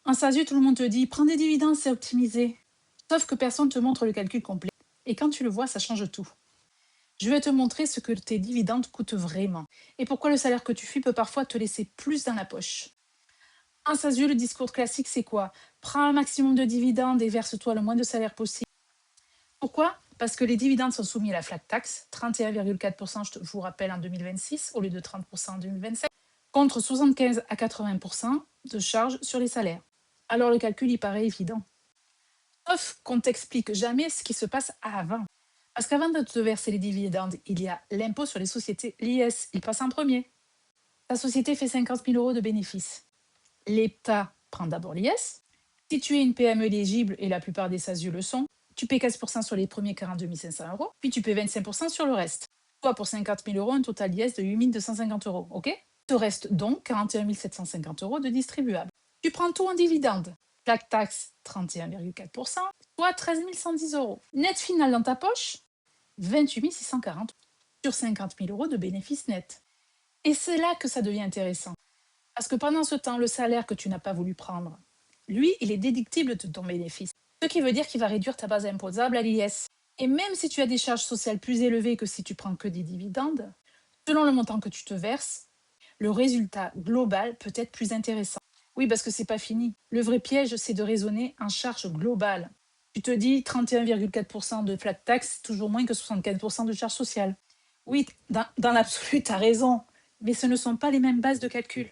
En SASU, tout le monde te dit prends des dividendes, c'est optimisé. Sauf que personne ne te montre le calcul complet. Et quand tu le vois, ça change tout. Je vais te montrer ce que tes dividendes coûtent vraiment et pourquoi le salaire que tu fuis peut parfois te laisser plus dans la poche. En SASU, le discours classique, c'est quoi? Prends un maximum de dividendes et verse-toi le moins de salaire possible. Pourquoi? Parce que les dividendes sont soumis à la flat tax, 31,4%, je vous rappelle, en 2026, au lieu de 30% en 2027, contre 75 à 80% de charges sur les salaires. Alors le calcul, il paraît évident. Sauf qu'on ne t'explique jamais ce qui se passe avant. Parce qu'avant de te verser les dividendes, il y a l'impôt sur les sociétés, l'IS, il passe en premier. Ta société fait 50 000 euros de bénéfices. L'État prend d'abord l'IS. Si tu es une PME éligible, et la plupart des SASU le sont, tu paies 15% sur les premiers 42 500 euros, puis tu paies 25% sur le reste. Soit pour 50 000 euros, un total d'IS de 8 250 euros. OK? Il te reste donc 41 750 euros de distribuables. Tu prends tout en dividende. Flat tax 31,4%, soit 13 110 euros. Net final dans ta poche, 28 640 sur 50 000 euros de bénéfices nets. Et c'est là que ça devient intéressant. Parce que pendant ce temps, le salaire que tu n'as pas voulu prendre, lui, il est déductible de ton bénéfice. Ce qui veut dire qu'il va réduire ta base imposable à l'IS. Et même si tu as des charges sociales plus élevées que si tu prends que des dividendes, selon le montant que tu te verses, le résultat global peut être plus intéressant. Oui, parce que c'est pas fini. Le vrai piège, c'est de raisonner en charge globale. Tu te dis 31,4% de flat tax, toujours moins que 75% de charges sociales. Oui, dans l'absolu, tu as raison, mais ce ne sont pas les mêmes bases de calcul.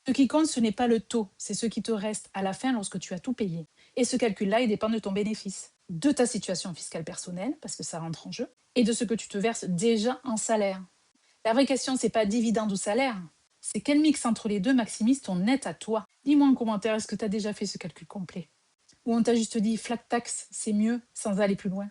Ce qui compte, ce n'est pas le taux, c'est ce qui te reste à la fin lorsque tu as tout payé. Et ce calcul-là, il dépend de ton bénéfice, de ta situation fiscale personnelle, parce que ça rentre en jeu, et de ce que tu te verses déjà en salaire. La vraie question, c'est pas dividende ou salaire, c'est quel mix entre les deux maximise ton net à toi. Dis-moi en commentaire, est-ce que tu as déjà fait ce calcul complet? Ou on t'a juste dit flat tax, c'est mieux, sans aller plus loin?